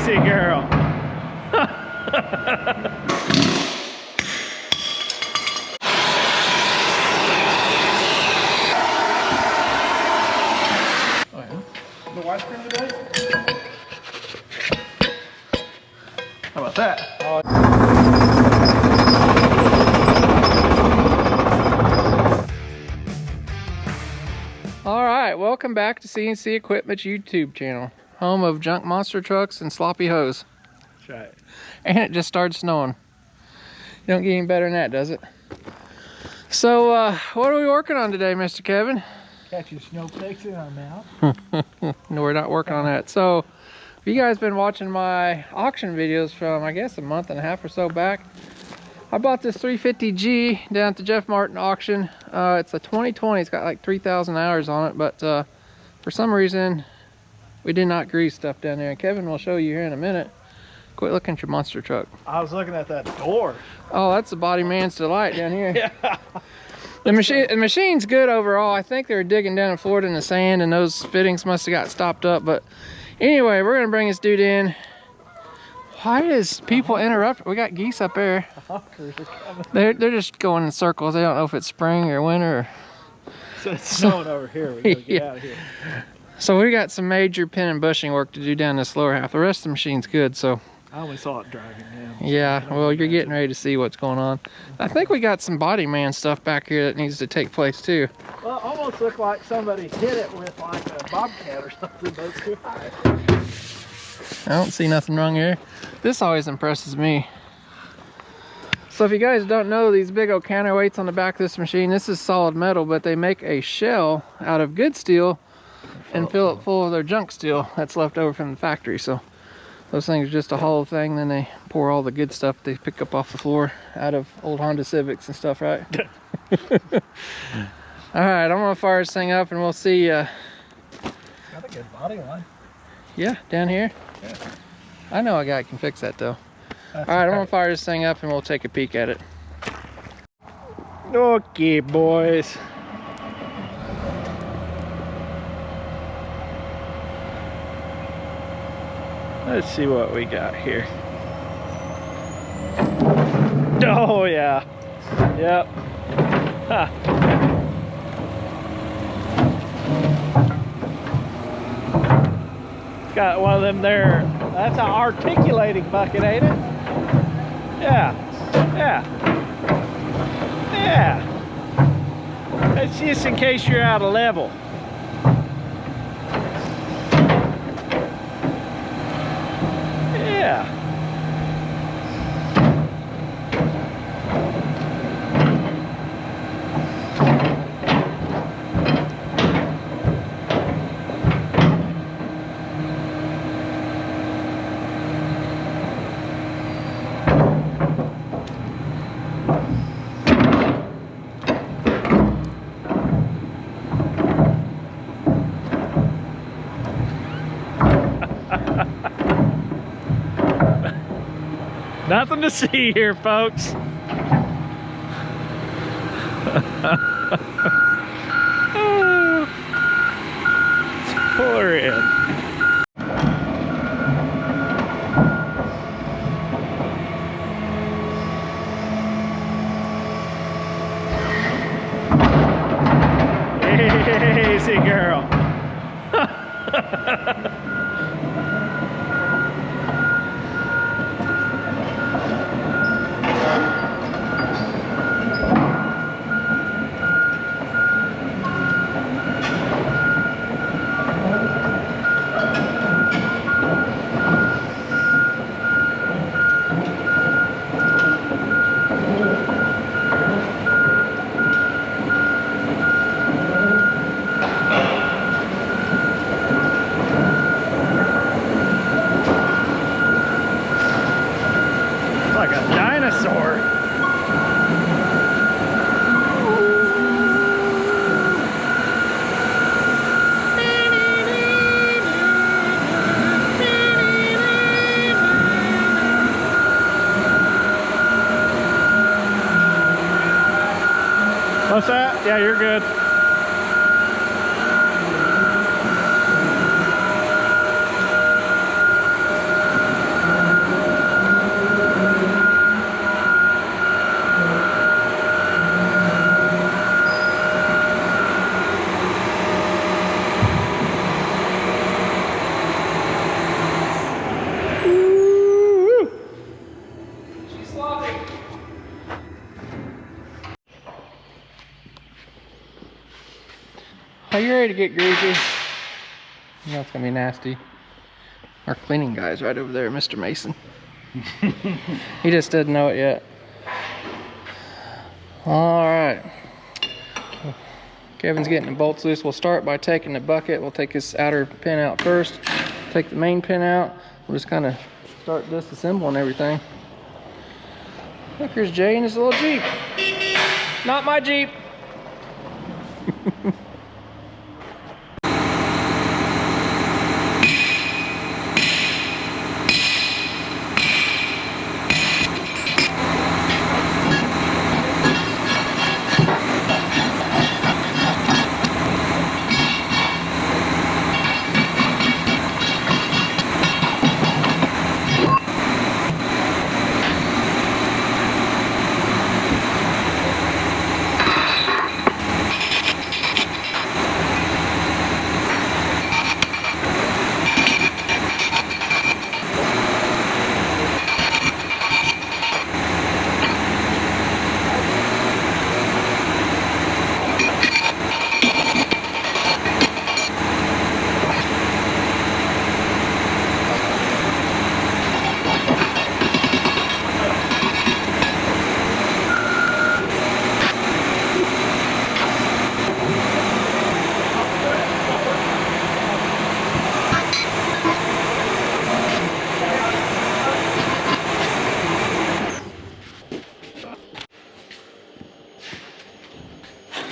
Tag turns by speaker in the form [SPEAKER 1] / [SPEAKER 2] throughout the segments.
[SPEAKER 1] Easy, girl.
[SPEAKER 2] The ice cream today?
[SPEAKER 1] How about that?
[SPEAKER 3] All right, welcome back to CNC Equipment's YouTube channel, home of junk monster trucks and sloppy hose.
[SPEAKER 1] That's right.
[SPEAKER 3] And it just started snowing. Don't get any better than that, does it? So, what are we working on today, Mr. Kevin?
[SPEAKER 2] Catching snowflakes in our mouth.
[SPEAKER 3] No, we're not working on that. So, if you guys been watching my auction videos from, I guess, a month and a half or so back, I bought this 350G down at the Jeff Martin auction. It's a 2020. It's got like 3,000 hours on it, but for some reason, we did not grease stuff down there. And Kevin will show you here in a minute. Quit looking at your monster truck.
[SPEAKER 1] I was looking at that door.
[SPEAKER 3] Oh, that's the body man's delight down here.
[SPEAKER 1] Yeah.
[SPEAKER 3] The machine's good overall. I think they were digging down in Florida in the sand and those fittings must have got stopped up. But anyway, we're gonna bring this dude in. Why is people interrupt? We got geese up there. They're just going in circles. They don't know if it's spring or winter. Or...
[SPEAKER 1] So it's snowing over here. We gotta get out of here.
[SPEAKER 3] So we got some major pin and bushing work to do down this lower half. The rest of the machine's good, so.
[SPEAKER 1] I only saw it driving down.
[SPEAKER 3] Yeah, well, you're getting ready to see what's going on. I think we got some body man stuff back here that needs to take place too.
[SPEAKER 1] Well, it almost looked like somebody hit it with like a bobcat or something. Those two.
[SPEAKER 3] I don't see nothing wrong here. This always impresses me. So if you guys don't know, these big old counterweights on the back of this machine, this is solid metal, but they make a shell out of good steel and fill it full of their junk steel that's left over from the factory. So those things are just a hollow thing, then they pour all the good stuff they pick up off the floor out of old Honda Civics and stuff, right? All right, I'm gonna fire this thing up and we'll see.
[SPEAKER 1] Got a good body line.
[SPEAKER 3] Yeah, down here.
[SPEAKER 1] Yeah.
[SPEAKER 3] I know a guy can fix that though.
[SPEAKER 1] That's
[SPEAKER 3] All right, I'm
[SPEAKER 1] okay.
[SPEAKER 3] gonna fire this thing up and we'll take a peek at it.
[SPEAKER 1] Okay, boys. Let's see what we got here. Oh yeah. Yep. Huh. Got one of them there. That's an articulating bucket, ain't it? Yeah. Yeah. Yeah. That's just in case you're out of level. Yeah. Nothing to see here, folks. Let's pull her in. Easy, girl. Like a dinosaur. What's that? Yeah, you're good.
[SPEAKER 3] Are you ready to get greasy? You know it's gonna be nasty. Our cleaning guy's right over there, Mr. Mason. He just doesn't know it yet. All right. Kevin's getting the bolts loose. We'll start by taking the bucket. We'll take this outer pin out first. Take the main pin out. We'll just kind of start disassembling everything. Look, here's Jay in his little Jeep. Not my Jeep.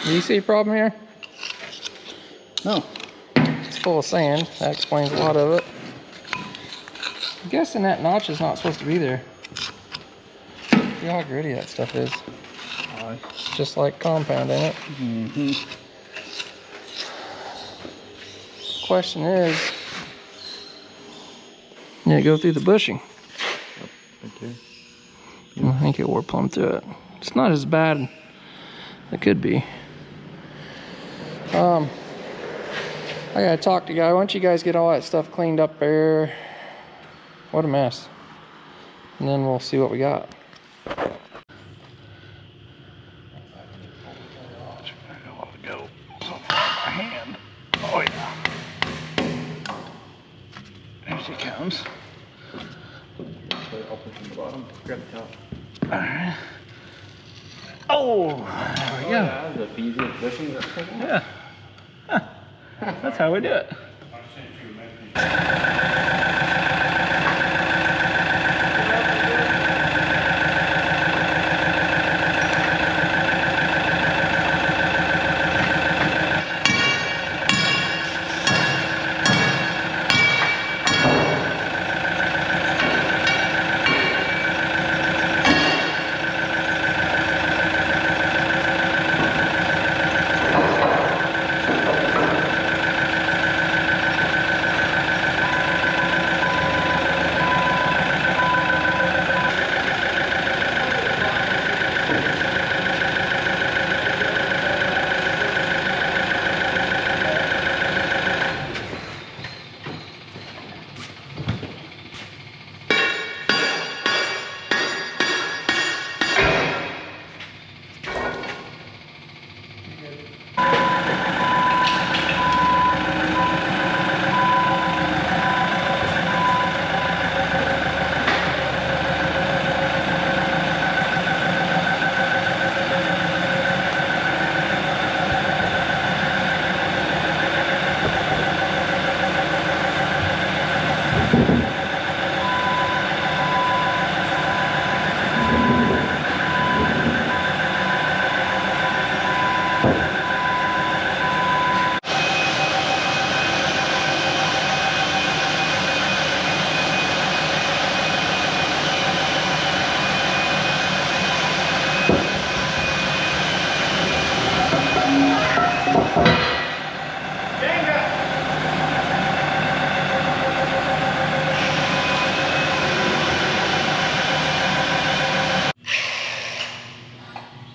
[SPEAKER 3] Do you see a problem here?
[SPEAKER 2] No.
[SPEAKER 3] It's full of sand. That explains a lot of it. I'm guessing that notch is not supposed to be there. See how gritty that stuff is. It's just like compound, ain't it?
[SPEAKER 2] Mm-hmm.
[SPEAKER 3] Question is, you go through the bushing.
[SPEAKER 2] Okay.
[SPEAKER 3] I think it wore plumb through it. It's not as bad as it could be. I gotta talk to the guy. Once you guys get all that stuff cleaned up there, what a mess. And then we'll see what we got.
[SPEAKER 2] Go so far in my hand. Oh yeah. There she comes. I'll put from the bottom. Grab the top. All right. Oh, there we go.
[SPEAKER 4] Yeah, the easiest bushing.
[SPEAKER 2] Yeah. Huh. That's how we do it.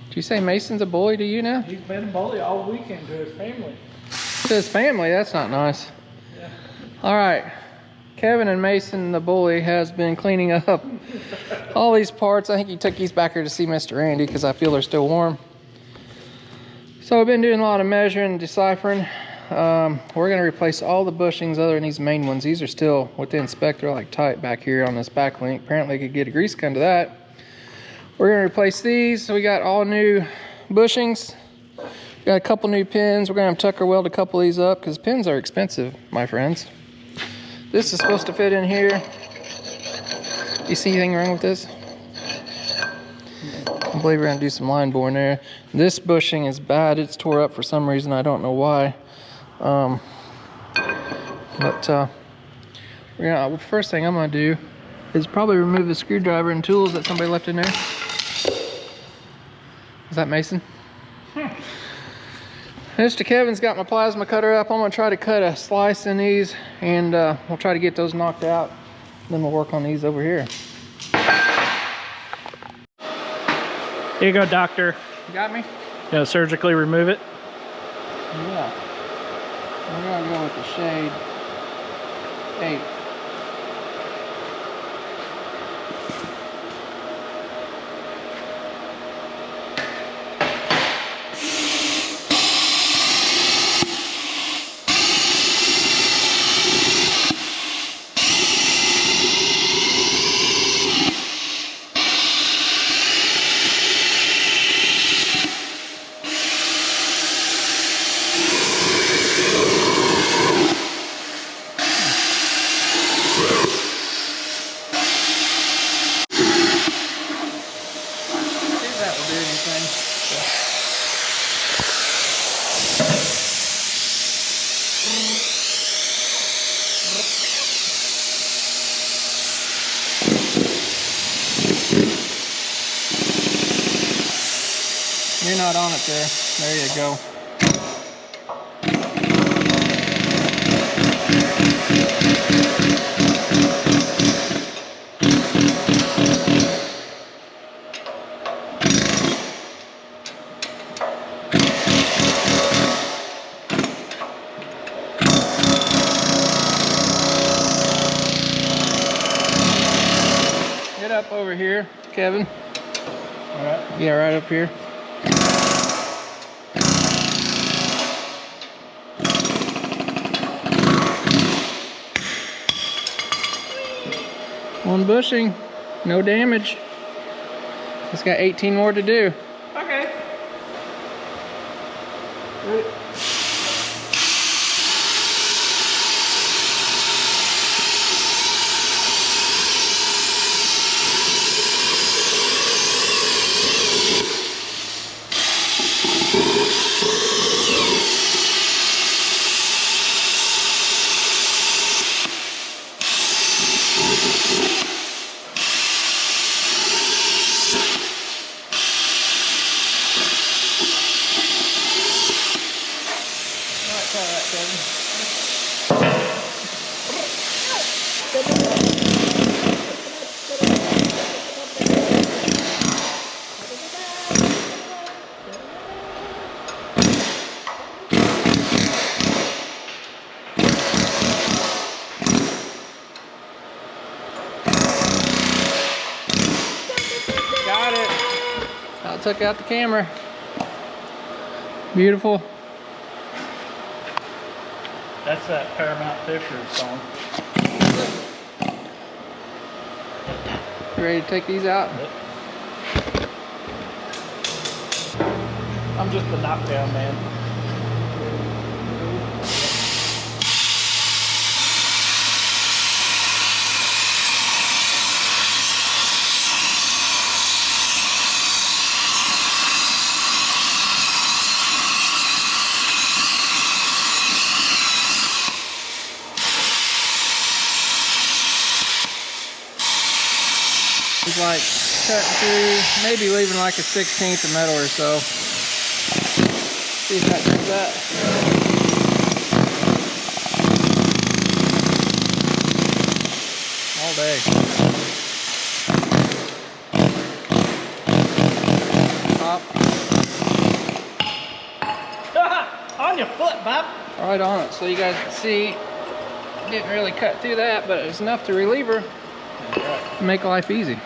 [SPEAKER 3] Did you say Mason's a bully to you now?
[SPEAKER 2] He's been a bully all weekend to his family.
[SPEAKER 3] To his family, that's not nice.
[SPEAKER 2] Yeah.
[SPEAKER 3] All right, Kevin and Mason, the bully, has been cleaning up all these parts. I think he took these back here to see Mr. Andy because I feel they're still warm. So I've been doing a lot of measuring and deciphering. we're gonna replace all the bushings other than these main ones. These are still with the inspector like tight back here on this back link. Apparently I could get a grease gun to that. We're gonna replace these. So we got all new bushings. Got a couple new pins. We're gonna have Tucker weld a couple of these up because pins are expensive, my friends. This is supposed to fit in here. You see anything wrong with this? I believe we're gonna do some line boring there. This bushing is bad. It's tore up for some reason. I don't know why. First thing I'm gonna do is probably remove the screwdriver and tools that somebody left in there. Is that Mason? Mr. Kevin's got my plasma cutter up. I'm gonna try to cut a slice in these, and we'll try to get those knocked out. Then we'll work on these over here.
[SPEAKER 1] Here you go, doctor.
[SPEAKER 3] You got me?
[SPEAKER 1] Gonna surgically remove it.
[SPEAKER 3] Yeah. We're gonna go with the shade 8. You're not on it there. There you go. Get up over here, Kevin.
[SPEAKER 1] All right.
[SPEAKER 3] Yeah, right up here. One bushing, no damage. It's got 18 more to do.
[SPEAKER 1] Okay.
[SPEAKER 3] Got it. I took out the camera. Beautiful.
[SPEAKER 1] That's that Paramount Pictures song.
[SPEAKER 3] You ready to take these out?
[SPEAKER 1] Yep. I'm just a knockdown man.
[SPEAKER 3] It's like cutting through, maybe leaving like a 1/16 of metal or so. See if that does that. All day. Pop.
[SPEAKER 1] On your foot, Bob.
[SPEAKER 3] Right on it, so you guys can see. Didn't really cut through that, but it's enough to relieve her. Make life easy.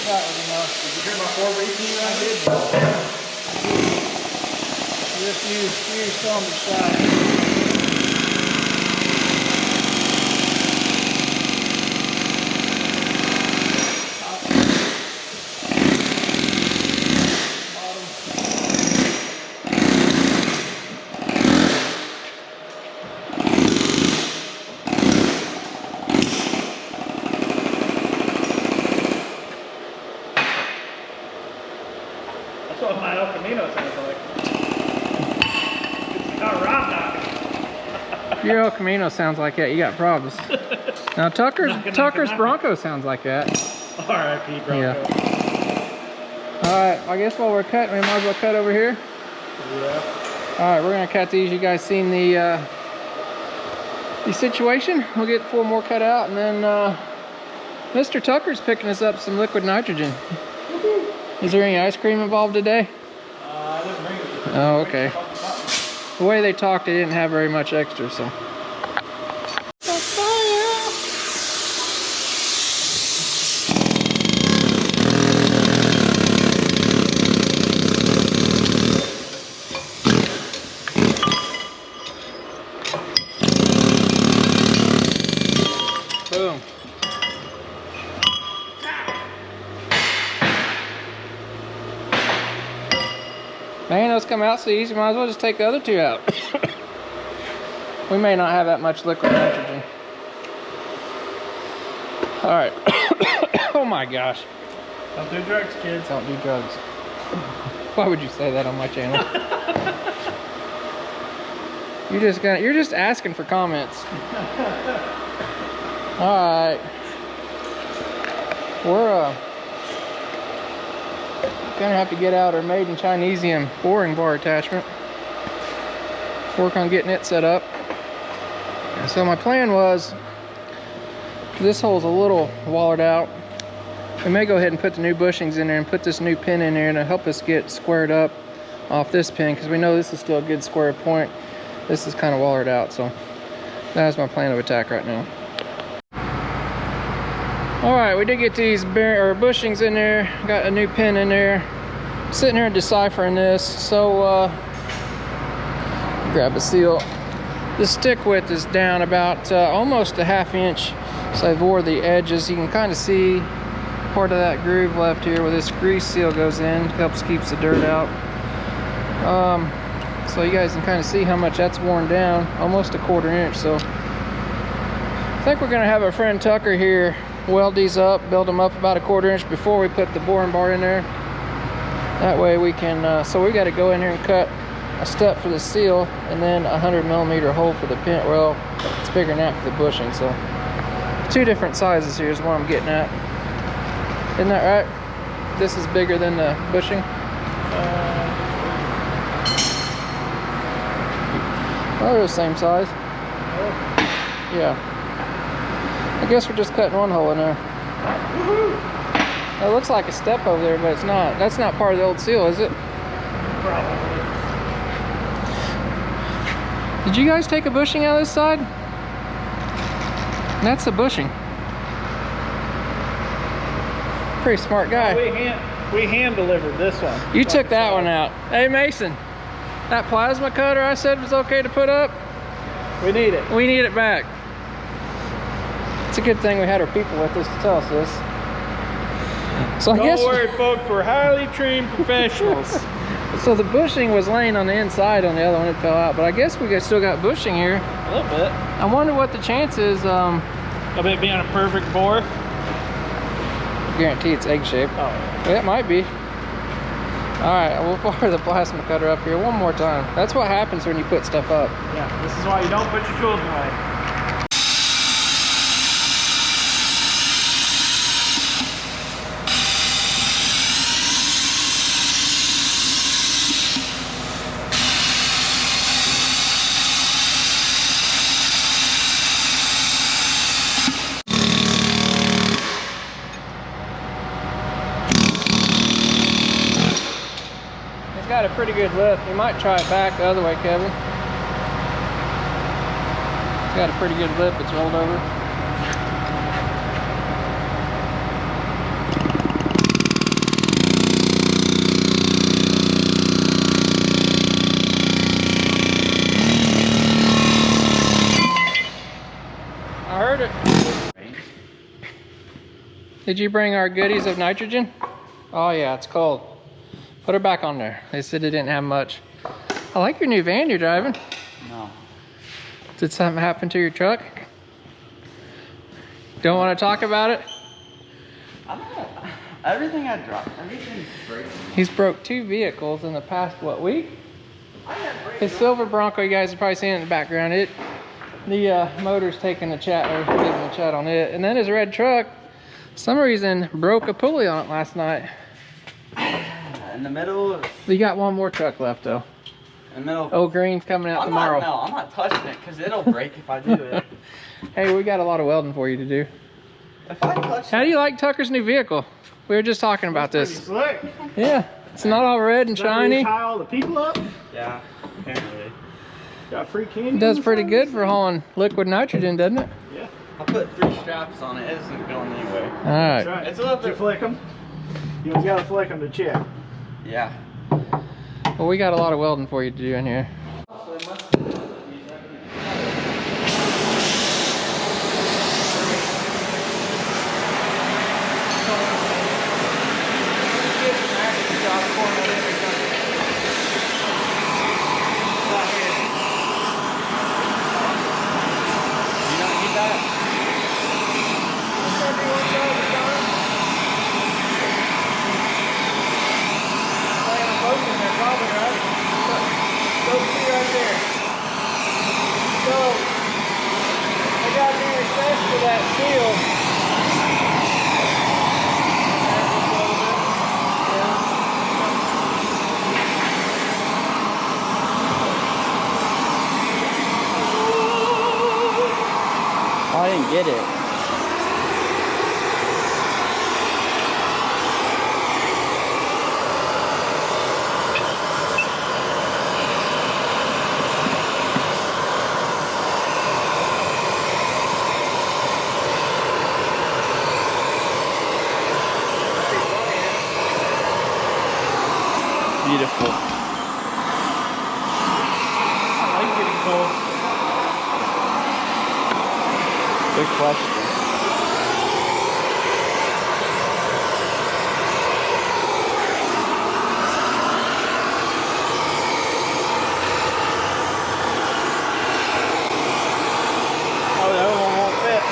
[SPEAKER 2] Did you hear my 4 repeat I did?
[SPEAKER 1] Just use some side.
[SPEAKER 2] That's what my El Camino sounds like. It's not rock knocking.
[SPEAKER 3] If your El Camino sounds like that, you got problems. Now Tucker's Bronco sounds like that.
[SPEAKER 2] R.I.P. Bronco.
[SPEAKER 3] Yeah. Alright, I guess while we're cutting, we might as well cut over here.
[SPEAKER 2] Yeah.
[SPEAKER 3] Alright, we're gonna cut these. You guys seen the situation? We'll get 4 more cut out, and then Mr. Tucker's picking us up some liquid nitrogen. Is there any ice cream involved today?
[SPEAKER 2] I didn't bring it.
[SPEAKER 3] Oh, okay. The way they talked, they didn't have very much extra, so. Boom. Man, those come out so easy, might as well just take the other 2 out. We may not have that much liquid nitrogen. Alright. Oh my gosh.
[SPEAKER 2] Don't do drugs, kids.
[SPEAKER 3] Don't do drugs. Why would you say that on my channel? You're just asking for comments. Alright. We're gonna have to get out our made in Chinesium boring bar attachment. Work on getting it set up. And so my plan was, this hole's a little wallered out. We may go ahead and put the new bushings in there and put this new pin in there, and it'll help us get squared up off this pin, because we know this is still a good square point. This is kind of wallered out, so that's my plan of attack right now. Alright, we did get these bushings in there. Got a new pin in there. Sitting here deciphering this. So, grab a seal. The stick width is down about almost a ½ inch. So I've wore the edges. You can kind of see part of that groove left here where this grease seal goes in. Helps keeps the dirt out. So you guys can kind of see how much that's worn down. Almost a ¼ inch. So I think we're going to have our friend Tucker here weld these up, build them up about a ¼ inch before we put the boring bar in there. That way we can, so we got to go in here and cut a step for the seal and then a 100mm hole for the pin. Well, it's bigger than that for the bushing, so 2 different sizes here is what I'm getting at. Isn't that right? This is bigger than the bushing? Oh, they're the same size. Yeah. I guess we're just cutting 1 hole in there. It looks like a step over there, but it's not. That's not part of the old seal, is it?
[SPEAKER 2] Probably.
[SPEAKER 3] Did you guys take a bushing out of this side? That's a bushing. Pretty smart guy.
[SPEAKER 1] We hand delivered this one.
[SPEAKER 3] You took that one out. Hey Mason, that plasma cutter I said was okay to put up,
[SPEAKER 1] We need it.
[SPEAKER 3] we need it back. It's a good thing we had our people with us to tell us this. So I guess,
[SPEAKER 1] Don't worry, folks. We're highly trained professionals.
[SPEAKER 3] so the bushing was laying on the inside on the other one, it fell out, but I guess we still got bushing here.
[SPEAKER 1] A little bit.
[SPEAKER 3] I wonder what the chance is.
[SPEAKER 1] Of it being a perfect bore.
[SPEAKER 3] Guarantee it's egg shaped.
[SPEAKER 1] Oh.
[SPEAKER 3] Yeah, it might be. Alright, we'll fire the plasma cutter up here one more time. That's what happens when you put stuff up.
[SPEAKER 1] Yeah, this is why you don't put your tools away.
[SPEAKER 3] It's got a pretty good lift. You might try it back the other way, Kevin. It's got a pretty good lift. It's rolled over. I heard it. Did you bring our goodies of nitrogen? Oh yeah, it's cold. Put her back on there. They said it didn't have much. I like your new van you're driving.
[SPEAKER 2] No.
[SPEAKER 3] Did something happen to your truck? Don't want to talk about it?
[SPEAKER 2] Everything I drop, everything's breaking.
[SPEAKER 3] He's broke 2 vehicles in the past, what, week? His silver Bronco, you guys have probably seen it in the background. The motor's taking a chat, or giving a chat on it. And then his red truck, for some reason, broke a pulley on it last night.
[SPEAKER 2] In the middle.
[SPEAKER 3] You got one more truck left, though.
[SPEAKER 2] In the middle.
[SPEAKER 3] Oh, green's coming out tomorrow.
[SPEAKER 2] No, I'm not touching it because it'll break if I do it.
[SPEAKER 3] Hey, we got a lot of welding for you to do.
[SPEAKER 2] If I touch
[SPEAKER 3] How do you like Tucker's new vehicle? We were just talking about
[SPEAKER 1] Pretty
[SPEAKER 3] this.
[SPEAKER 1] slick.
[SPEAKER 3] Yeah, it's not all red and
[SPEAKER 1] Is that where you
[SPEAKER 3] shiny.
[SPEAKER 1] tie all the people up?
[SPEAKER 2] Yeah, apparently.
[SPEAKER 1] Got free candy.
[SPEAKER 3] It does
[SPEAKER 1] on the
[SPEAKER 3] pretty
[SPEAKER 1] side?
[SPEAKER 3] good for hauling liquid nitrogen, doesn't it?
[SPEAKER 1] Yeah.
[SPEAKER 2] I put 3 straps on it. It isn't going anywhere.
[SPEAKER 3] All right.
[SPEAKER 1] That's right.
[SPEAKER 2] It's a little
[SPEAKER 1] Did you
[SPEAKER 2] bit.
[SPEAKER 1] flick them? You gotta flick them to check.
[SPEAKER 2] Yeah.
[SPEAKER 3] Well, we got a lot of welding for you to do in here.
[SPEAKER 2] I didn't get it. Beautiful.
[SPEAKER 1] I like getting cold.
[SPEAKER 2] Good question.
[SPEAKER 1] Oh, the other one won't fit.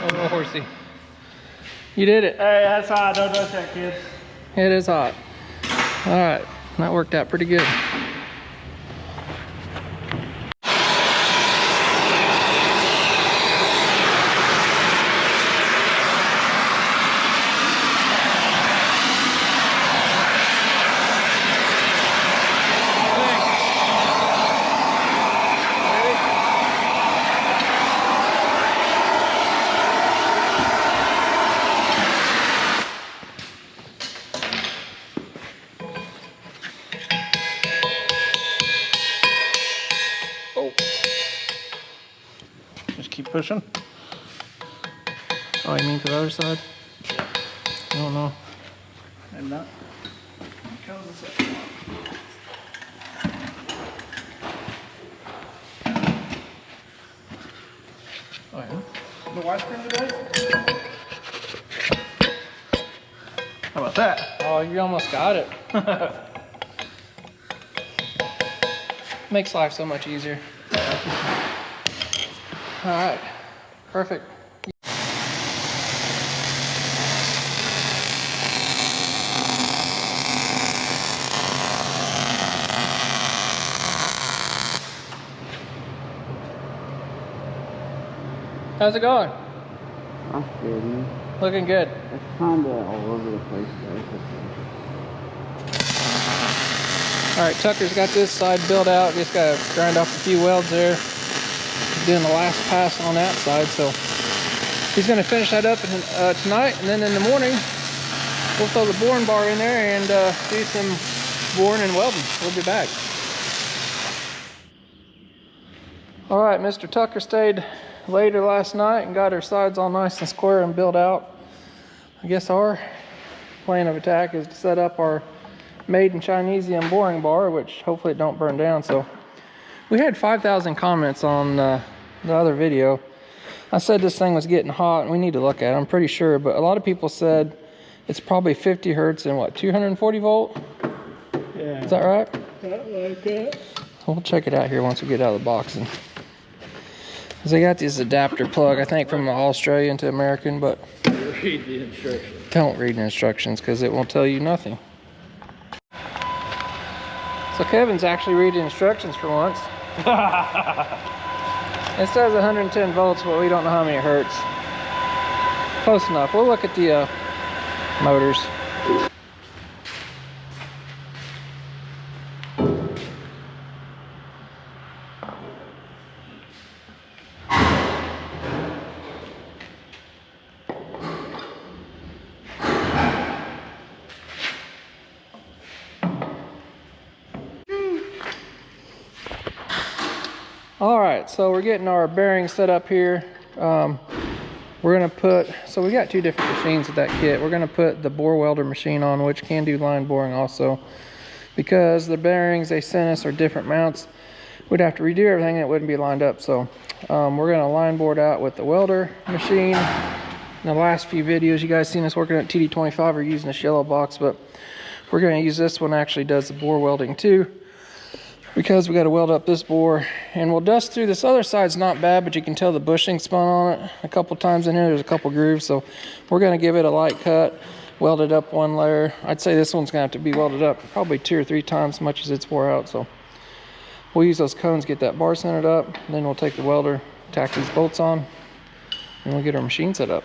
[SPEAKER 3] A little horsey. You did it.
[SPEAKER 1] Hey, that's hot. Don't touch that, kids.
[SPEAKER 3] It is hot. All right, that worked out pretty good.
[SPEAKER 1] pushing.
[SPEAKER 3] Oh, you mean for the other side? I don't know.
[SPEAKER 1] And not.
[SPEAKER 3] Oh, yeah.
[SPEAKER 1] The widescreen today? How about that?
[SPEAKER 3] Oh, you almost got it. Makes life so much easier. All right, perfect. How's it going?
[SPEAKER 2] That's good, man.
[SPEAKER 3] Looking good.
[SPEAKER 2] It's kinda all over the place though.
[SPEAKER 3] All right, Tucker's got this side built out. Just got to grind off a few welds there. He's doing the last pass on that side, so he's going to finish that up tonight, and then in the morning we'll throw the boring bar in there and do some boring and welding. We'll be back. All right, Mr. Tucker stayed later last night and got her sides all nice and square and built out. I guess our plan of attack is to set up our made in Chinesium boring bar, which hopefully it don't burn down. So we had 5,000 comments on the other video. I said this thing was getting hot and we need to look at it. I'm pretty sure, but a lot of people said it's probably 50 hertz and what, 240 volt?
[SPEAKER 1] Yeah.
[SPEAKER 3] Is that right?
[SPEAKER 1] Something like that.
[SPEAKER 3] We'll check it out here once we get out of the box. And because they got this adapter plug, I think from Australian to American, but
[SPEAKER 1] Read the instructions.
[SPEAKER 3] don't read the instructions because it won't tell you nothing. So Kevin's actually reading instructions for once. It says 110 volts, but we don't know how many hertz. Close enough. We'll look at the motors. All right, so we're getting our bearings set up here. We're gonna put, so we got two different machines with that kit. We're gonna put the bore welder machine on, which can do line boring also. Because the bearings they sent us are different mounts, we'd have to redo everything and it wouldn't be lined up. So we're gonna line board out with the welder machine. In the last few videos, you guys seen us working at TD25 or using this yellow box, but we're gonna use this one, actually does the bore welding too, because we got to weld up this bore. And we'll dust through this other side's not bad, but you can tell the bushing spun on it a couple times in here. There's a couple grooves, so we're going to give it a light cut, weld it up one layer. I'd say this one's going to have to be welded up probably 2 or 3 times as much as it's wore out. So we'll use those cones, get that bar centered up, and then we'll take the welder, tack these bolts on, and we'll get our machine set up.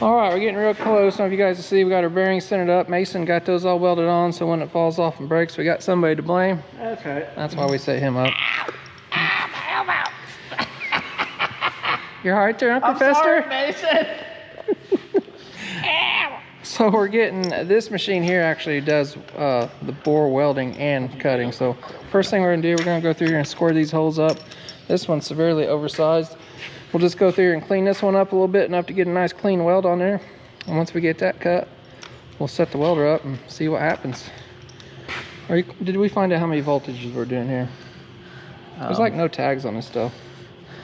[SPEAKER 3] All right, we're getting real close. I don't know if you guys can see, we got our bearings centered up. Mason got those all welded on, so when it falls off and breaks, we got somebody to blame.
[SPEAKER 1] That's right.
[SPEAKER 3] That's why we set him up. You're all right there, huh, Professor?
[SPEAKER 1] Sorry, Mason.
[SPEAKER 3] So we're getting, this machine here actually does the bore welding and cutting. So first thing we're gonna do, we're gonna go through here and square these holes up. This one's severely oversized. We'll just go through here and clean this one up a little bit, enough to get a nice clean weld on there. And once we get that cut, we'll set the welder up and see what happens. Did we find out how many voltages we're doing here? There's like no tags on this stuff.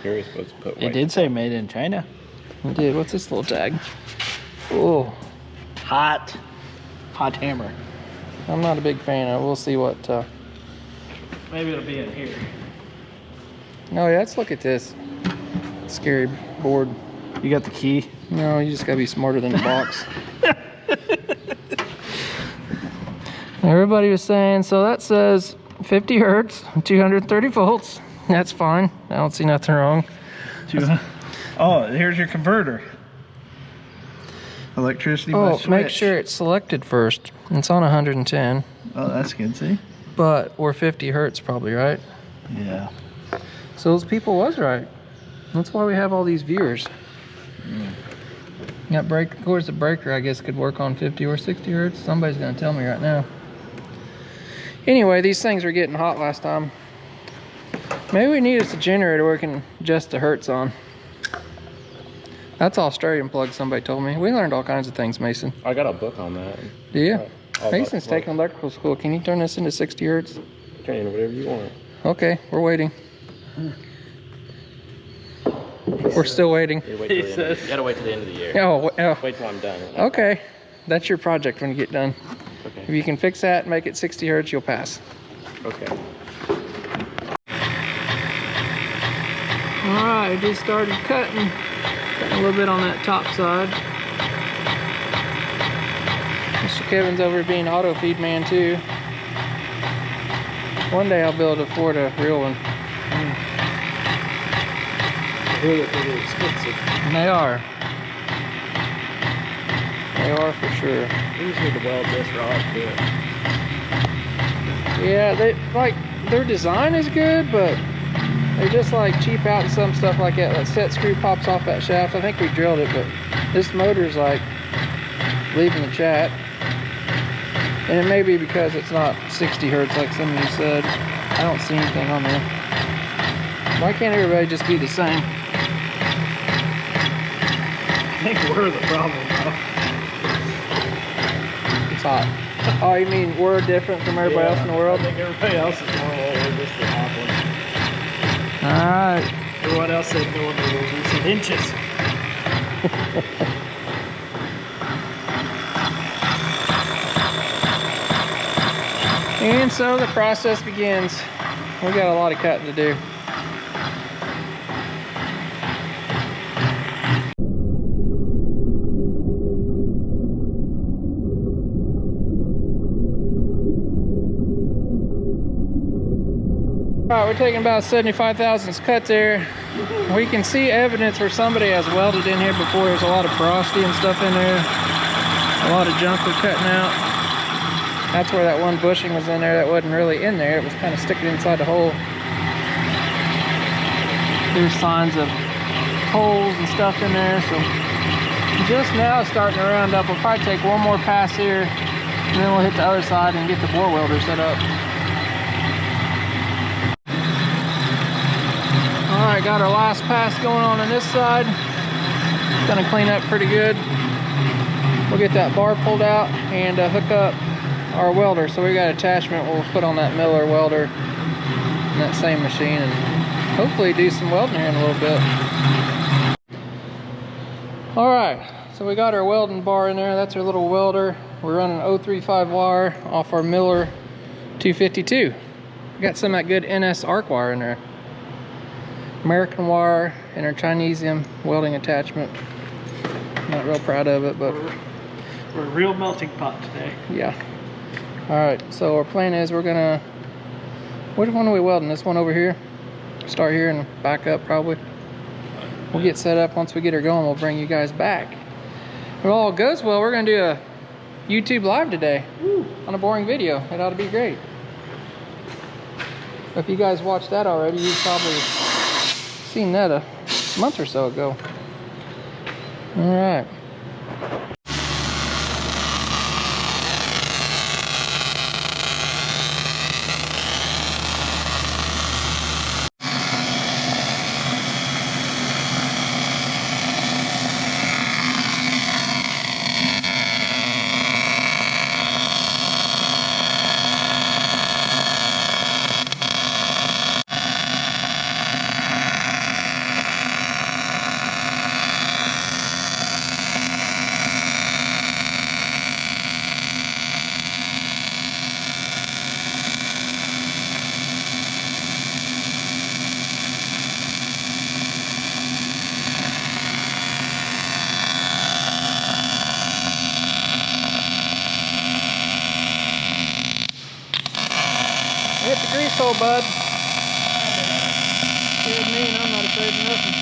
[SPEAKER 2] Here you're supposed to put
[SPEAKER 1] It
[SPEAKER 2] weight.
[SPEAKER 1] did say made in China.
[SPEAKER 3] It did. What's this little tag? Oh,
[SPEAKER 1] Hot hammer.
[SPEAKER 3] I'm not a big fan of it. We'll see what.
[SPEAKER 1] Maybe it'll be in here.
[SPEAKER 3] Oh, yeah, let's look at this. Scary board.
[SPEAKER 1] You got the key?
[SPEAKER 3] No, you just gotta be smarter than the box. Everybody was saying, so that says 50 hertz, 230 volts. That's fine. I don't see nothing wrong.
[SPEAKER 1] Oh, here's your converter. Electricity by
[SPEAKER 3] Oh,
[SPEAKER 1] switch.
[SPEAKER 3] make sure it's selected first. It's on 110,
[SPEAKER 1] Oh, that's good, see?
[SPEAKER 3] but we're 50 hertz probably, right?
[SPEAKER 1] Yeah.
[SPEAKER 3] So those people was right. That's why we have all these viewers. That break, of course, the breaker I guess could work on 50 or 60 hertz. Somebody's gonna tell me right now. Anyway, these things were getting hot last time. Maybe we need us a generator where we can adjust the hertz on. That's Australian plug, somebody told me. We learned all kinds of things, Mason.
[SPEAKER 2] I got a book on that.
[SPEAKER 3] Do you?
[SPEAKER 2] All
[SPEAKER 3] Mason's
[SPEAKER 2] about-
[SPEAKER 3] taking electrical school. Can you turn this into 60 hertz?
[SPEAKER 2] Turn whatever you want.
[SPEAKER 3] Okay, we're waiting. We're still waiting.
[SPEAKER 2] You wait till the end of the- you gotta wait till the end of the year.
[SPEAKER 3] Oh,
[SPEAKER 2] Wait till I'm done.
[SPEAKER 3] okay. That's your project when you get done. If
[SPEAKER 2] Okay.
[SPEAKER 3] you can fix that and make it 60 hertz, you'll pass.
[SPEAKER 2] Okay.
[SPEAKER 3] All right, I just started cutting a little bit on that top side. Mr. Kevin's over being auto feed man too. One day I'll be able to afford a real one.
[SPEAKER 1] They're really expensive.
[SPEAKER 3] And they are. They are for sure.
[SPEAKER 1] We just need to weld this rod to it.
[SPEAKER 3] Yeah, they like their design is good, but they just like cheap out and some stuff like that. That set screw pops off that shaft. I think we drilled it, but this motor's like leaving the chat. And it may be because it's not 60 hertz like some of you said. I don't see anything on there. Why can't everybody just be the same?
[SPEAKER 1] I think we're the problem, bro.
[SPEAKER 3] It's hot. Oh, you mean we're different from everybody else in the world?
[SPEAKER 1] I think everybody else is normal. We're just the hot one.
[SPEAKER 3] Alright.
[SPEAKER 1] Everyone else said millimeters. We said inches.
[SPEAKER 3] And so the process begins. We got a lot of cutting to do. Alright, we're taking about 75 thousandths cut there. We can see evidence where somebody has welded in here before. There's a lot of porosity and stuff in there. A lot of junk we're cutting out. That's where that one bushing was in there that wasn't really in there. It was kind of sticking inside the hole. There's signs of holes and stuff in there. So just now it's starting to round up. We'll probably take one more pass here and then we'll hit the other side and get the bore welder set up. All right, got our last pass going on this side. It's gonna clean up pretty good. We'll get that bar pulled out and hook up our welder. So we got an attachment we'll put on that Miller welder in that same machine and hopefully do some welding here in a little bit. All right, so we got our welding bar in there. That's our little welder. We're running 035 wire off our Miller 252. We got some of that good NS arc wire in there. American wire and our Chinesium welding attachment. Not real proud of it, but
[SPEAKER 1] we're a real melting pot today.
[SPEAKER 3] yeah. All right, so our plan is we're gonna, which one are we welding? This one over here? Start here and back up probably. We'll get set up. Once we get her going, we'll bring you guys back. If all goes well, we're gonna do a YouTube live today. Woo, on a boring video. It ought to be great. If you guys watched that already, you've probably seen that a month or so ago. All right. asshole, bud. Scared me, and I'm not afraid of nothing.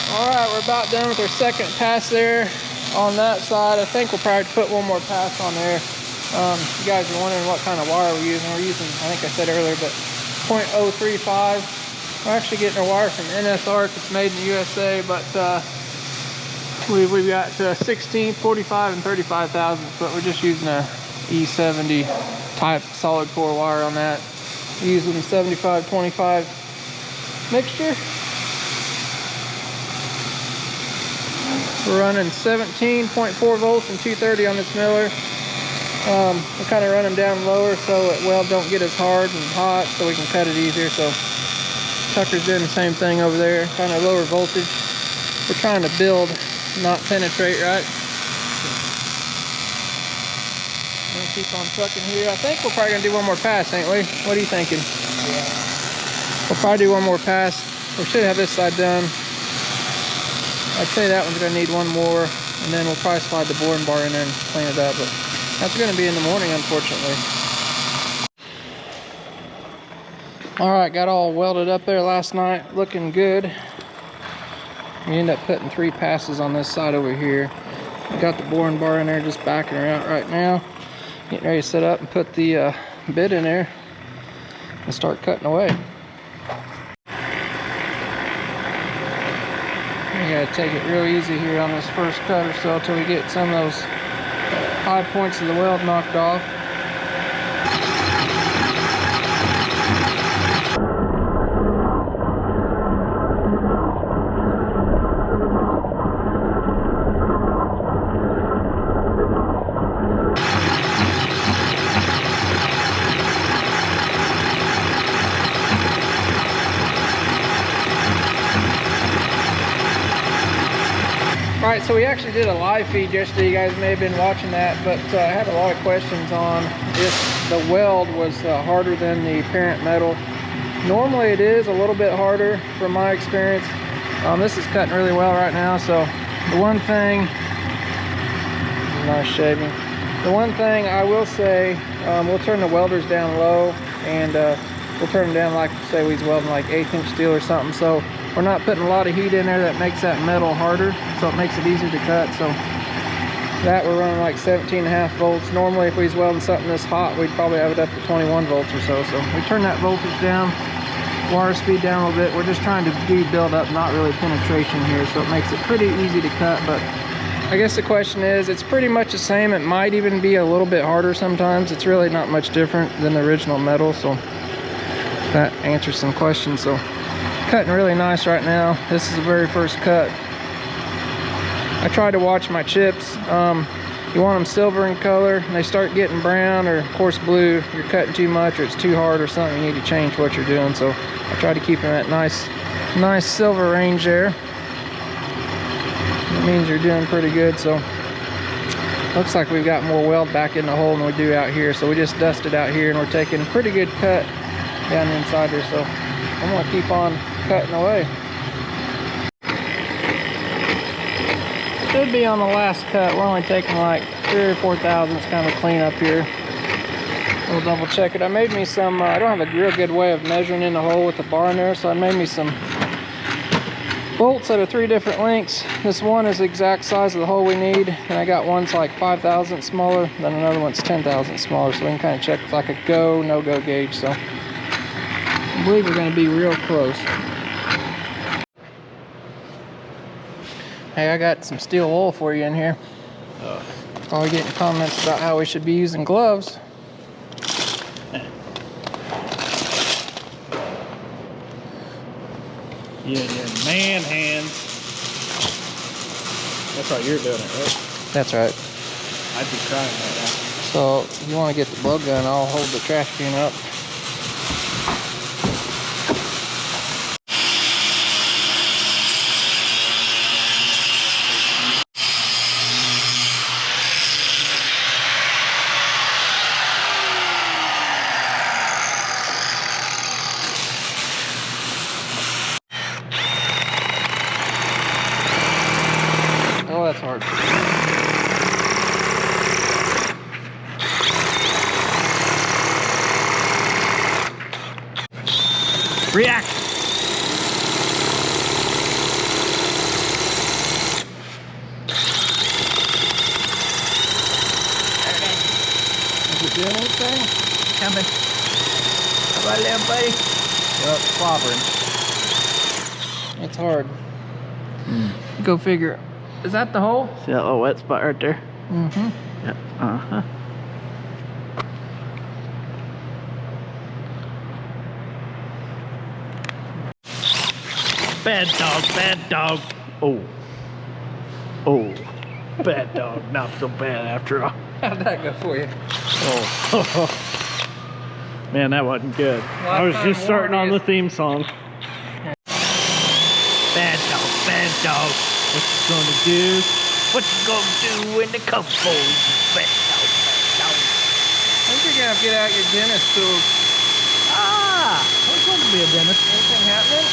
[SPEAKER 3] Alright, we're about done with our second pass there on that side. I think we'll probably put one more pass on there. You guys are wondering what kind of wire we're using. We're using, I think I said earlier, but 0.035. We're actually getting our wire from NSR. It's made in the USA, but we've got 16, 45, and 35 thousandths, but we're just using a E70 type solid core wire on that. We're using the 75-25 mixture. We're running 17.4 volts and 230 on this miller. We kind of run them down lower so it weld don't get as hard and hot, so we can cut it easier. So Tucker's doing the same thing over there, kind of lower voltage. We're trying to build, not penetrate, right? We're gonna keep on trucking here. I think we're probably gonna do one more pass, ain't we? What are you thinking? Yeah. We'll probably do one more pass. We should have this side done. I'd say that one's gonna need one more, and then we'll probably slide the boring bar in there and clean it up, but that's gonna be in the morning, unfortunately. All right, got all welded up there last night, looking good. We end up putting 3 passes on this side over here. Got the boring bar in there, just backing her out right now. Getting ready to set up and put the bit in there and start cutting away. We gotta take it real easy here on this first cut or so until we get some of those high points of the weld knocked off. Alright, so we actually did a live feed yesterday. You guys may have been watching that, but I had a lot of questions on if the weld was harder than the parent metal. Normally it is a little bit harder from my experience. This is cutting really well right now, so the one thing, nice shaving. The one thing I will say, we'll turn the welders down low, and we'll turn them down like, say we's welding like 1/8" steel or something, so we're not putting a lot of heat in there that makes that metal harder, so it makes it easier to cut. So that we're running like 17.5 volts. Normally if we was welding something this hot, we'd probably have it up to 21 volts or so. So we turn that voltage down, wire speed down a little bit. We're just trying to do build up, not really penetration here, so it makes it pretty easy to cut. But I guess the question is, it's pretty much the same. It might even be a little bit harder sometimes. It's really not much different than the original metal, so that answers some questions. So cutting really nice right now. This is the very first cut. I try to watch my chips. You want them silver in color, and they start getting brown or of course blue. You're cutting too much or it's too hard or something, you need to change what you're doing. So I try to keep them at nice silver range there. That means you're doing pretty good. So looks like we've got more weld back in the hole than we do out here. So we just dusted out here and we're taking a pretty good cut down the inside there. So I'm gonna keep on cutting away. Should be on the last cut. We're only taking like 3 or 4 thousandths, kind of clean up here. We'll double check it. I made me some, I don't have a real good way of measuring in the hole with the bar in there, so I made me some bolts that are 3 different lengths. This one is the exact size of the hole we need, and I got one's like 5 thousandths smaller, then another one's 10 thousandths smaller, so we can kind of check with like a go, no-go gauge. So I believe we're going to be real close. Hey, I got some steel wool for you in here. Probably getting comments about how we should be using gloves.
[SPEAKER 1] You and your man hands. That's right, you're doing it, right?
[SPEAKER 3] That's right.
[SPEAKER 1] I'd be crying right now.
[SPEAKER 3] So if you want to get the blow gun, I'll hold the trash can up. Oh, that's hard.
[SPEAKER 1] React!
[SPEAKER 3] Is it doing anything?
[SPEAKER 1] Coming. How about that, buddy?
[SPEAKER 3] Well, it's slobbering. It's hard. Go figure. Is that the hole?
[SPEAKER 1] See that little wet spot right there?
[SPEAKER 3] Mm-hmm.
[SPEAKER 1] Yeah. Uh-huh. Bad dog, bad dog. Oh. Oh. Bad dog. Not so bad after all.
[SPEAKER 3] How'd that go for you?
[SPEAKER 1] Oh. Man, that wasn't good. I was just starting on the theme song. Bad dog, bad dog. What you gonna do? What you gonna do when the cup falls? Bad dog, bad dog.
[SPEAKER 3] I think you're gonna have to get out your dentist tools.
[SPEAKER 1] Ah! What's going to be a dentist?
[SPEAKER 3] Anything happening?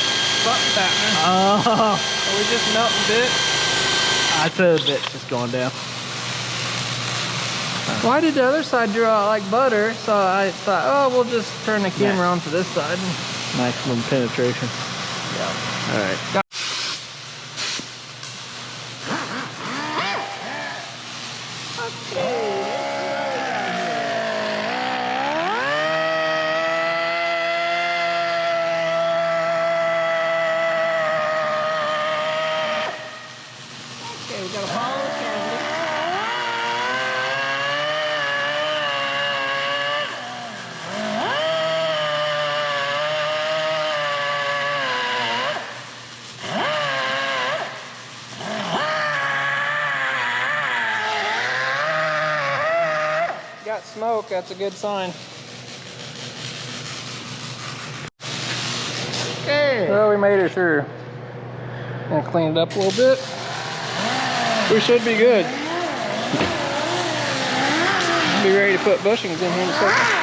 [SPEAKER 3] Something's happening.
[SPEAKER 1] Oh.
[SPEAKER 3] Are we just melting bits?
[SPEAKER 1] I said the bit's just going down.
[SPEAKER 3] Why did the other side draw out like butter? So I thought, oh, we'll just turn the camera on to this side.
[SPEAKER 1] Maximum penetration.
[SPEAKER 3] Yeah.
[SPEAKER 1] Alright.
[SPEAKER 3] Okay, we got a follow the cavity. Got smoke, that's a good sign.
[SPEAKER 1] Okay.
[SPEAKER 3] Well, we made her through. Gonna clean it up a little bit. We should be good. Be ready to put bushings in here in a second.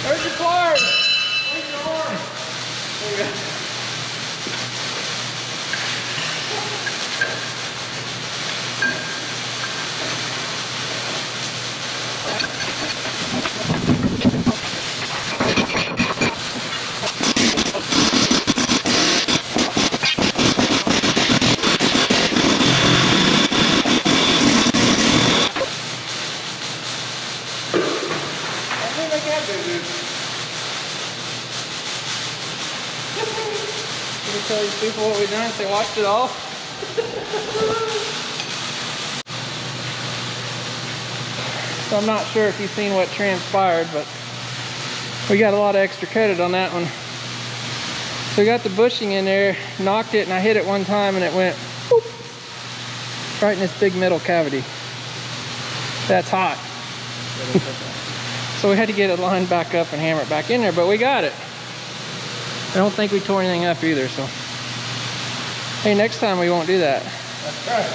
[SPEAKER 3] Where's your cord? Where's your arm? There you go. I think they can do, dude. Can we tell these people what we've done if they watched it all? So I'm not sure if you've seen what transpired, but we got a lot of extra coated on that one. So we got the bushing in there, knocked it, and I hit it one time and it went whoop, right in this big metal cavity. That's hot. So we had to get it lined back up and hammer it back in there, but we got it. I don't think we tore anything up either, so. Hey, next time we won't do that.
[SPEAKER 2] That's right.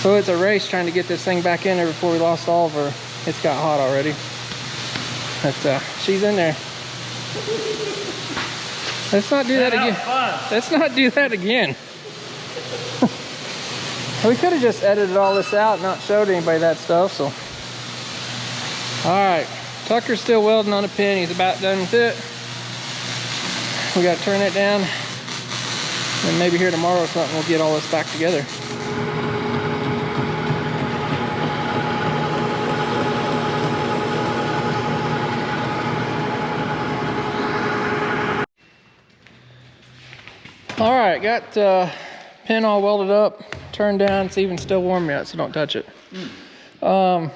[SPEAKER 3] So it's a race trying to get this thing back in there before we lost all of her. It's got hot already. But she's in there. Let's not do that again. Let's not do that again. We could have just edited all this out and not showed anybody that stuff, so. All right, Tucker's still welding on a pin. He's about done with it. We got to turn it down. And maybe here tomorrow or something, we'll get all this back together. All right, got pin all welded up, turned down. It's even still warm yet, so don't touch it. I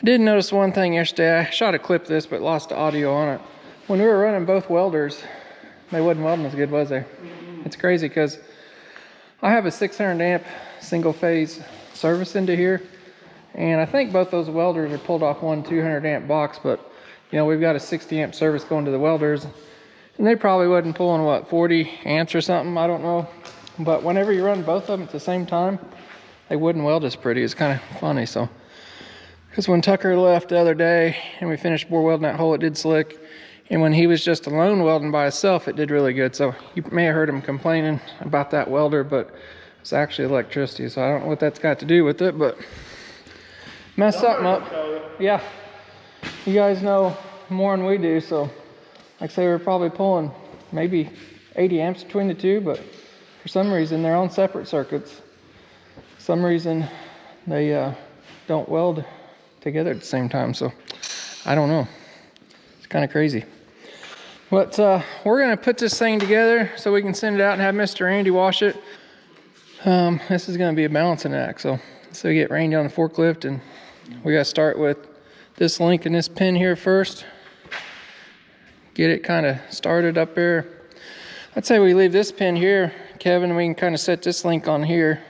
[SPEAKER 3] did notice one thing yesterday. I shot a clip of this, but lost the audio on it. When we were running both welders, they wasn't welding as good, was they? It's crazy because I have a 600 amp single phase service into here, and I think both those welders are pulled off one 200 amp box, but you know, we've got a 60 amp service going to the welders, and they probably wasn't pulling what, 40 amps or something, I don't know. But whenever you run both of them at the same time, they wouldn't weld as pretty. It's kind of funny. So, because when Tucker left the other day and we finished bore welding that hole, it did slick. And when he was just alone welding by himself, it did really good. So you may have heard him complaining about that welder, but it's actually electricity. So I don't know what that's got to do with it, but messed something up. Yeah, you guys know more than we do. So like I say, we're probably pulling maybe 80 amps between the two, but for some reason they're on separate circuits. Some reason they don't weld together at the same time. So I don't know. It's kind of crazy. But we're gonna put this thing together so we can send it out and have Mr. Andy wash it. This is gonna be a balancing act. So we get Randy on the forklift, and we gotta start with this link and this pin here first. Get it kind of started up there. I'd say we leave this pin here, Kevin, and we can kind of set this link on here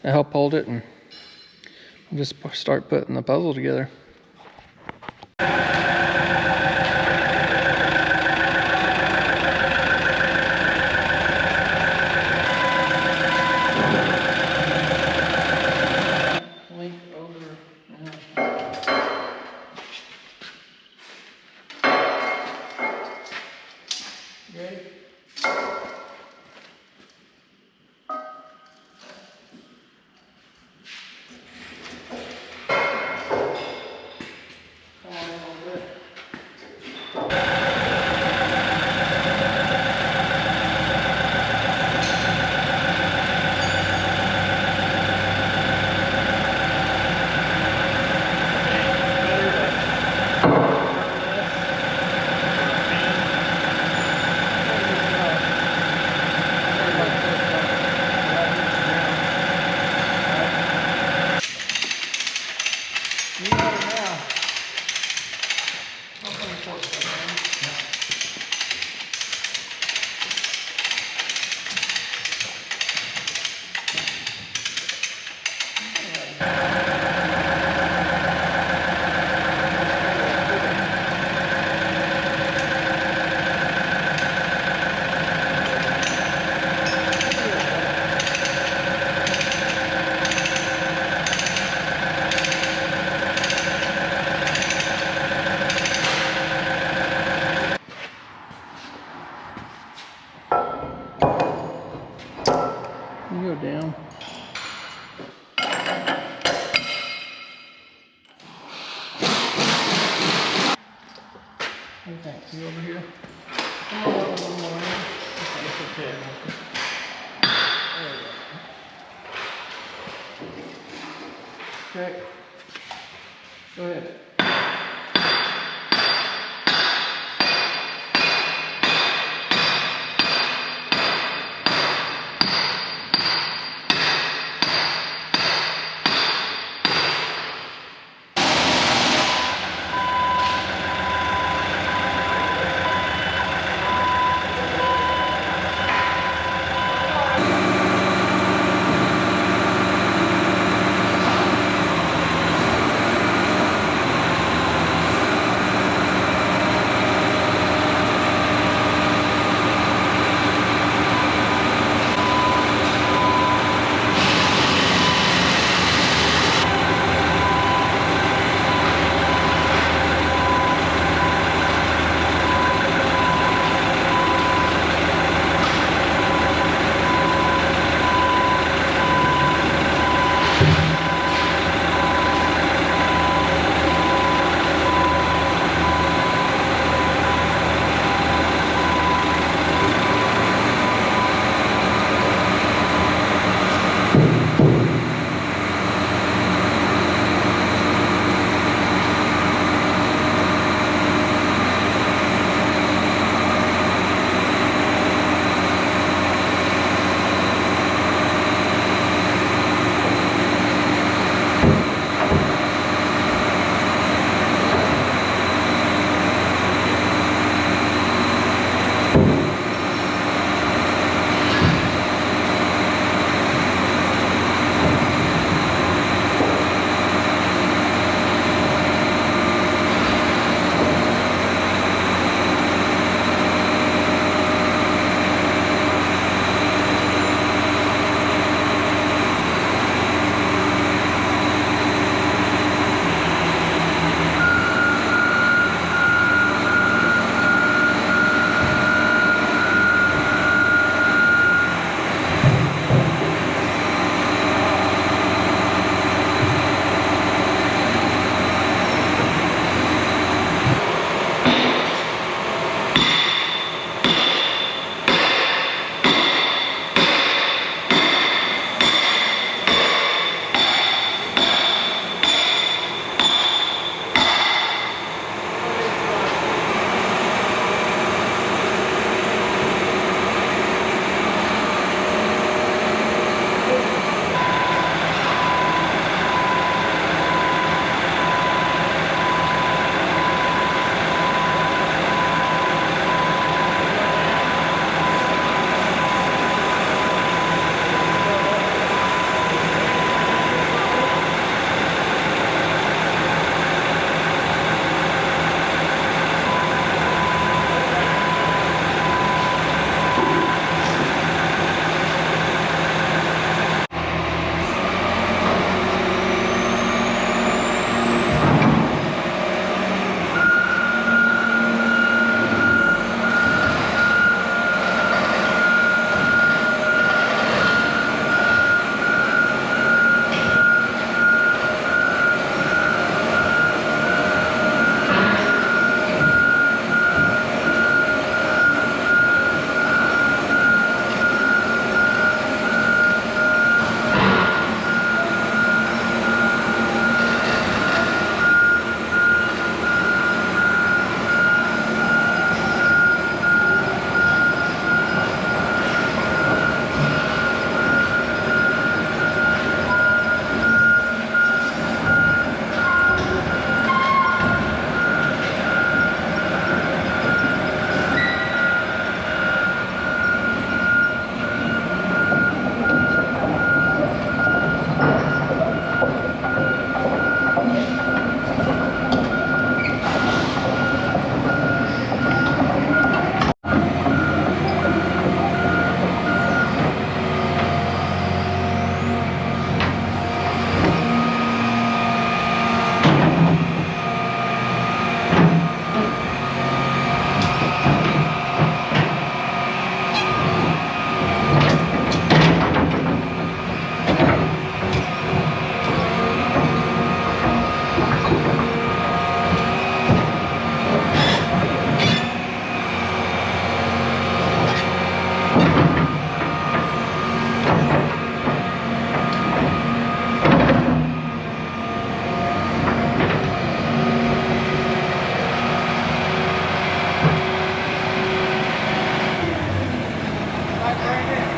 [SPEAKER 3] to help hold it, and we'll just start putting the puzzle together. Down. What do you think? See over here? Come on, a little more in. It's okay. There we go. Okay. Go ahead.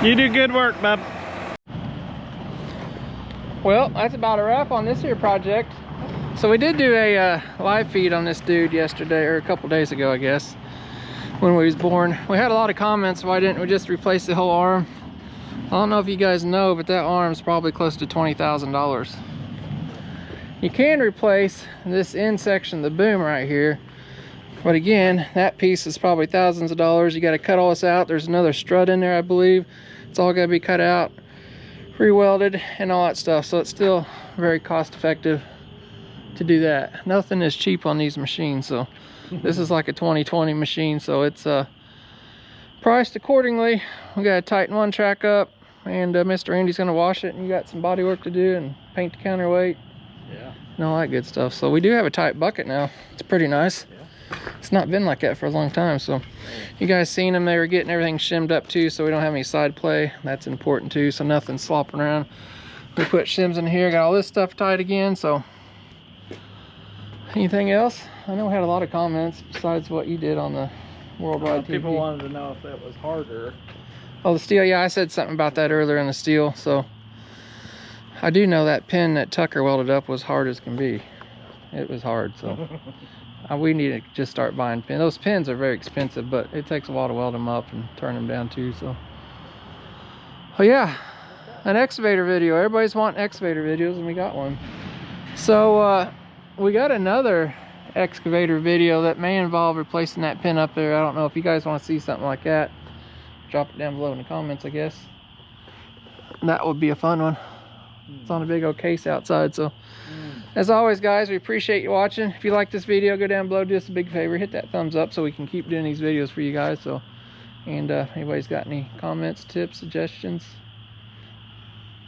[SPEAKER 1] You do good work, bub.
[SPEAKER 3] Well, that's about a wrap on this here project. So we did do a live feed on this dude yesterday, or a couple days ago, I guess, when we was born. We had a lot of comments, why didn't we just replace the whole arm? I don't know if you guys know, but that arm's probably close to $20,000. You can replace this end section, the boom right here, but again, that piece is probably thousands of dollars. You got to cut all this out. There's another strut in there, I believe. It's all got to be cut out, re-welded, and all that stuff. So it's still very cost effective to do that. Nothing is cheap on these machines. So this is like a 2020 machine, so it's priced accordingly. We got to tighten one track up, and Mr. Andy's going to wash it, and you got some body work to do and paint the counterweight.
[SPEAKER 2] Yeah.
[SPEAKER 3] And all that good stuff. So we do have a tight bucket now. It's pretty nice. Yeah. It's not been like that for a long time. So you guys seen them, they were getting everything shimmed up too, so we don't have any side play. That's important too, so nothing's slopping around. We put shims in here, got all this stuff tight again. So anything else? I know we had a lot of comments besides what you did on the Worldwide TV.
[SPEAKER 2] People wanted to know if that was harder.
[SPEAKER 3] Oh, the steel. Yeah, I said something about that earlier in the steel. So I do know that pin that Tucker welded up was hard as can be. It was hard, so we need to just start buying pins. Those pins are very expensive, but it takes a while to weld them up and turn them down too. So, oh yeah, an excavator video. Everybody's wanting excavator videos, and we got one. So we got another excavator video that may involve replacing that pin up there. I don't know if you guys want to see something like that. Drop it down below in the comments, I guess. That would be a fun one. It's on a big old case outside. So as always, guys, we appreciate you watching. If you like this video, go down below, do us a big favor, hit that thumbs up so we can keep doing these videos for you guys. So, and if anybody's got any comments, tips, suggestions,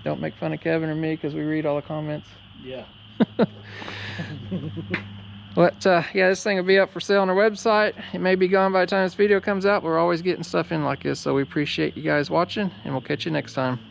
[SPEAKER 3] don't make fun of Kevin or me, because we read all the comments.
[SPEAKER 2] Yeah.
[SPEAKER 3] But yeah, this thing will be up for sale on our website. It may be gone by the time this video comes out, but we're always getting stuff in like this. So we appreciate you guys watching, and we'll catch you next time.